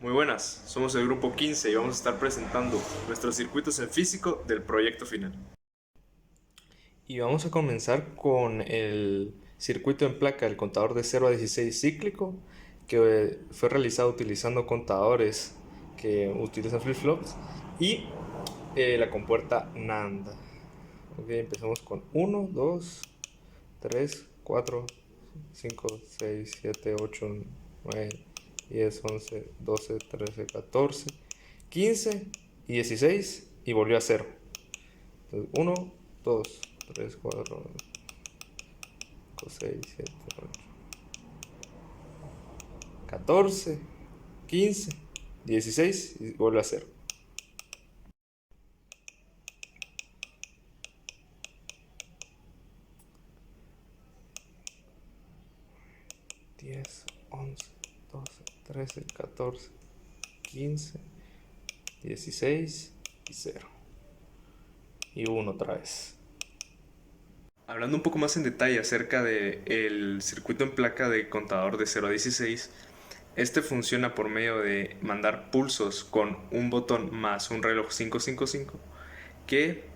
Muy buenas, somos el grupo 15 y vamos a estar presentando nuestros circuitos en físico del proyecto final. Y vamos a comenzar con el circuito en placa del contador de 0 a 16 cíclico, que fue realizado utilizando contadores que utilizan flip-flops y la compuerta NAND. Ok, empezamos con 1, 2, 3, 4, 5, 6, 7, 8, 9, 10, 11, 12, 13, 14, 15 y 16 y volvió a cero. Entonces 1, 2, 3, 4, 5, 6, 7, 8, 14, 15, 16 y vuelve a cero. Diez, 11, 12, 13, 14, 15, 16 y cero. Y uno otra vez. Hablando un poco más en detalle acerca del circuito en placa de contador de 0 a 16, este funciona por medio de mandar pulsos con un botón más un reloj 555 que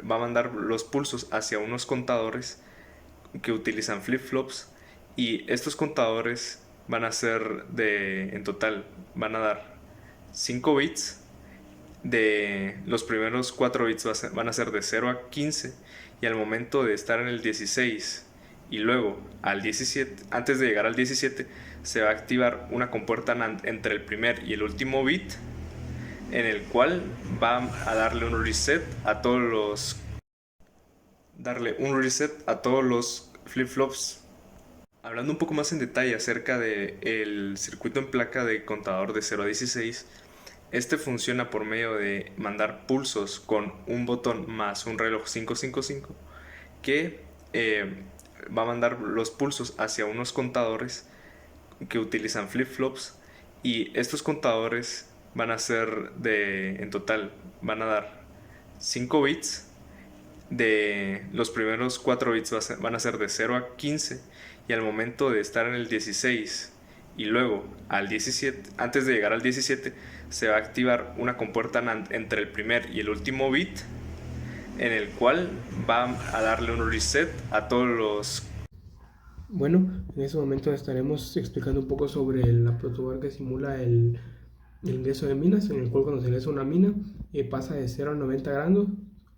va a mandar los pulsos hacia unos contadores que utilizan flip-flops, y estos contadores van a ser en total, van a dar 5 bits. De los primeros 4 bits van a ser de 0 a 15, y al momento de estar en el 16 y luego al 17, antes de llegar al 17, se va a activar una compuerta NAND entre el primer y el último bit, en el cual va a darle un reset a todos los flip-flops. Hablando un poco más en detalle acerca del circuito en placa de contador de 0 a 16, este funciona por medio de mandar pulsos con un botón más un reloj 555 que va a mandar los pulsos hacia unos contadores que utilizan flip-flops, y estos contadores van a ser en total, van a dar 5 bits. De los primeros 4 bits van a ser de 0 a 15, y al momento de estar en el 16 y luego al 17, antes de llegar al 17, se va a activar una compuerta NAND entre el primer y el último bit, en el cual va a darle un reset a todos los... Bueno, en ese momento estaremos explicando un poco sobre la protoboard que simula el ingreso de minas, en el cual cuando se ingresa una mina pasa de 0 a 90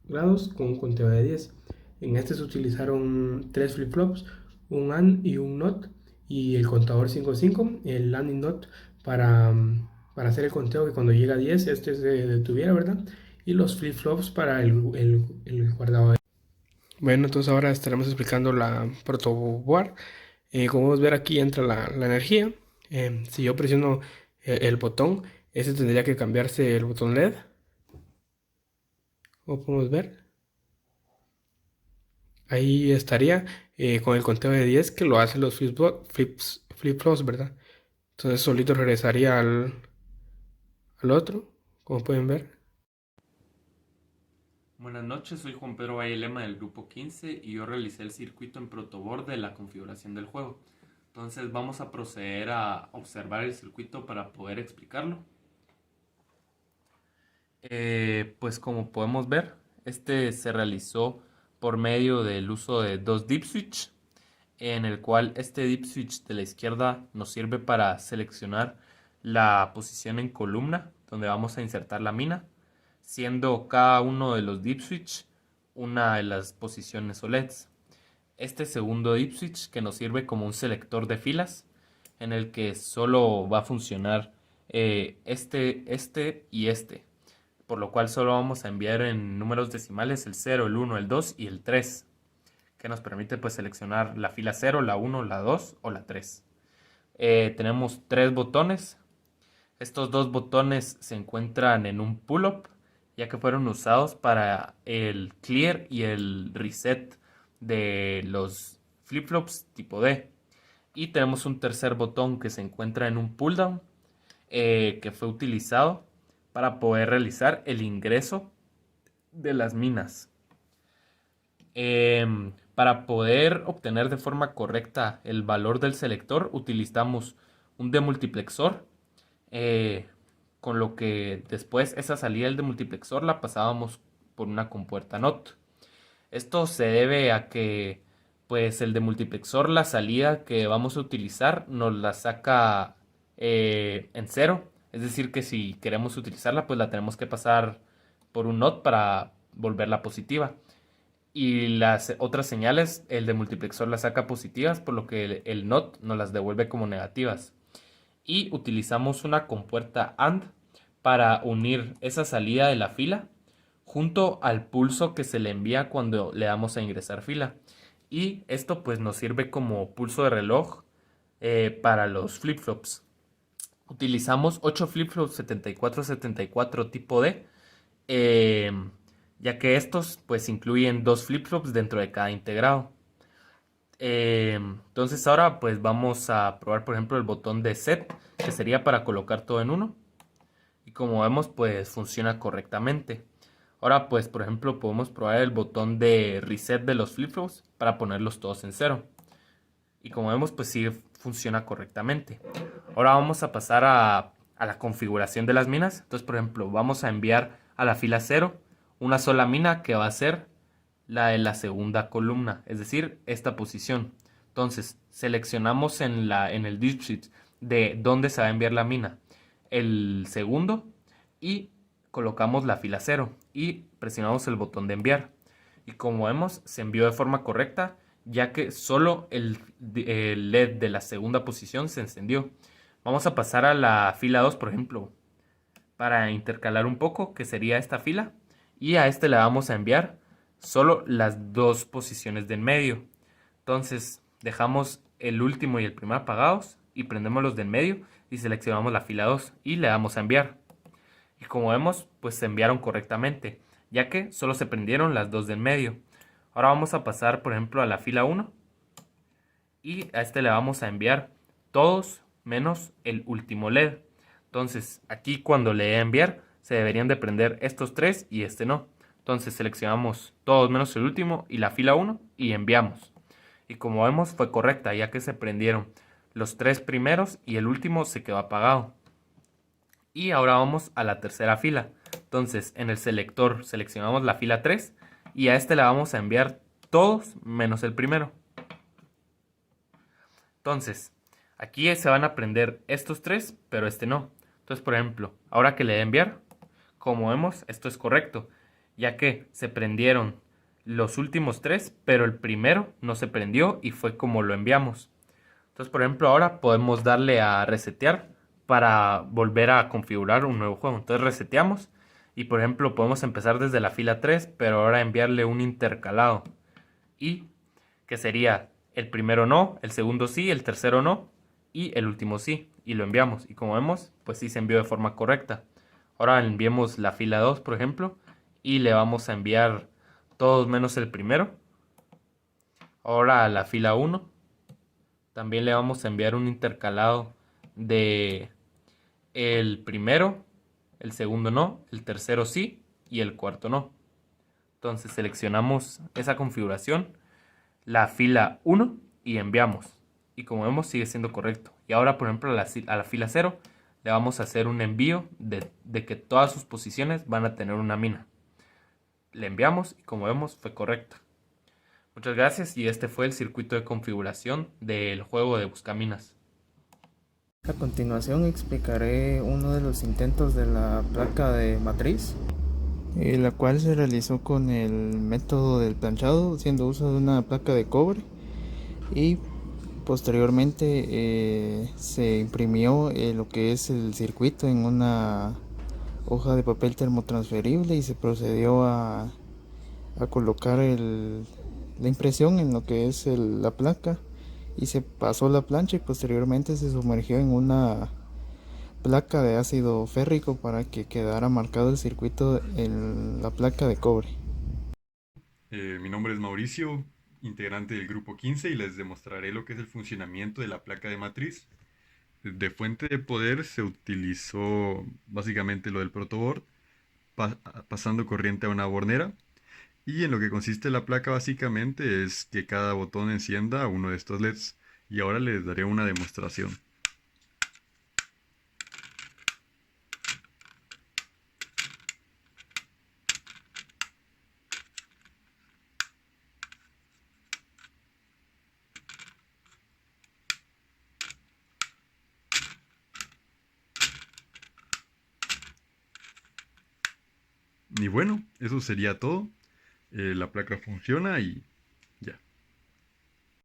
grados con un conteo de 10. En este se utilizaron tres flip-flops, un AND y un NOT, y el contador 55, el AND y NOT para hacer el conteo que cuando llega a 10 este se detuviera, ¿verdad? Y los flip-flops para el guardado. Bueno, entonces ahora estaremos explicando la protoboard. Como podemos ver, aquí entra la energía. Si yo presiono el botón, ese tendría que cambiarse el botón LED. Como podemos ver, ahí estaría con el conteo de 10 que lo hacen los flip-flops, ¿verdad? Entonces solito regresaría al otro, como pueden ver. Buenas noches, soy Juan Pedro Valle del grupo 15 y yo realicé el circuito en protoboard de la configuración del juego. Entonces vamos a proceder a observar el circuito para poder explicarlo. Pues como podemos ver, este se realizó por medio del uso de dos deep switch, en el cual este deep switch de la izquierda nos sirve para seleccionar la posición en columna donde vamos a insertar la mina, siendo cada uno de los deep switch una de las posiciones OLEDs. Este segundo deep switch que nos sirve como un selector de filas, en el que solo va a funcionar este y este, por lo cual solo vamos a enviar en números decimales el 0, el 1, el 2 y el 3, que nos permite pues seleccionar la fila 0, la 1, la 2 o la 3. Tenemos tres botones. Estos dos botones se encuentran en un pull-up, ya que fueron usados para el clear y el reset de los flip-flops tipo D. Y tenemos un tercer botón que se encuentra en un pull-down, que fue utilizado para poder realizar el ingreso de las minas. Para poder obtener de forma correcta el valor del selector, utilizamos un demultiplexor, eh, con lo que después esa salida del demultiplexor la pasábamos por una compuerta NOT. Esto se debe a que pues el demultiplexor, la salida que vamos a utilizar, nos la saca en cero. Es decir, que si queremos utilizarla, pues la tenemos que pasar por un NOT para volverla positiva. Y las otras señales, el demultiplexor las saca positivas, por lo que el NOT nos las devuelve como negativas. Y utilizamos una compuerta AND para unir esa salida de la fila junto al pulso que se le envía cuando le damos a ingresar fila. Y esto pues nos sirve como pulso de reloj para los flip-flops. Utilizamos 8 flip-flops 7474 tipo D, eh, ya que estos pues incluyen 2 flip-flops dentro de cada integrado. Entonces ahora pues vamos a probar por ejemplo el botón de set, que sería para colocar todo en uno. Y como vemos pues funciona correctamente. Ahora pues por ejemplo podemos probar el botón de reset de los flip-flops para ponerlos todos en cero. Y como vemos pues sí funciona correctamente. Ahora vamos a pasar a la configuración de las minas. Entonces por ejemplo vamos a enviar a la fila 0 una sola mina que va a ser la de la segunda columna, es decir, esta posición. Entonces seleccionamos en el dipsheet de dónde se va a enviar la mina el segundo y colocamos la fila 0 y presionamos el botón de enviar. Y como vemos se envió de forma correcta, ya que solo el LED de la segunda posición se encendió. Vamos a pasar a la fila 2 por ejemplo para intercalar un poco, que sería esta fila, y a este le vamos a enviar solo las dos posiciones de en medio. Entonces dejamos el último y el primero apagados y prendemos los de en medio y seleccionamos la fila 2 y le damos a enviar. Y como vemos pues se enviaron correctamente, ya que solo se prendieron las dos de en medio. Ahora vamos a pasar por ejemplo a la fila 1 y a este le vamos a enviar todos menos el último LED. Entonces aquí cuando le dé a enviar se deberían de prender estos tres y este no. Entonces seleccionamos todos menos el último y la fila 1 y enviamos. Y como vemos fue correcta, ya que se prendieron los tres primeros y el último se quedó apagado. Y ahora vamos a la tercera fila. Entonces en el selector seleccionamos la fila 3 y a este le vamos a enviar todos menos el primero. Entonces aquí se van a prender estos tres, pero este no. Entonces por ejemplo, ahora que le dé a enviar, como vemos esto es correcto, ya que se prendieron los últimos tres, pero el primero no se prendió y fue como lo enviamos. Entonces, por ejemplo, ahora podemos darle a resetear para volver a configurar un nuevo juego. Entonces reseteamos y, por ejemplo, podemos empezar desde la fila 3, pero ahora enviarle un intercalado. Y que sería el primero no, el segundo sí, el tercero no y el último sí. Y lo enviamos. Y como vemos, pues sí se envió de forma correcta. Ahora enviemos la fila 2, por ejemplo, y le vamos a enviar todos menos el primero. Ahora a la fila 1 también le vamos a enviar un intercalado de el primero, el segundo no, el tercero sí y el cuarto no. Entonces seleccionamos esa configuración, la fila 1 y enviamos. Y como vemos sigue siendo correcto. Y ahora por ejemplo a la fila 0 le vamos a hacer un envío de que todas sus posiciones van a tener una mina. Le enviamos y como vemos fue correcto. Muchas gracias y este fue el circuito de configuración del juego de Buscaminas. A continuación explicaré uno de los intentos de la placa de matriz, la cual se realizó con el método del planchado, haciendo uso de una placa de cobre, y posteriormente se imprimió lo que es el circuito en una hoja de papel termotransferible y se procedió a colocar la impresión en lo que es la placa, y se pasó la plancha y posteriormente se sumergió en una placa de ácido férrico para que quedara marcado el circuito en la placa de cobre. Mi nombre es Mauricio, integrante del grupo 15, y les demostraré lo que es el funcionamiento de la placa de matriz. De fuente de poder se utilizó básicamente lo del protoboard, pasando corriente a una bornera. Y en lo que consiste la placa básicamente es que cada botón encienda uno de estos LEDs. Y ahora les daré una demostración. Y bueno, eso sería todo. La placa funciona y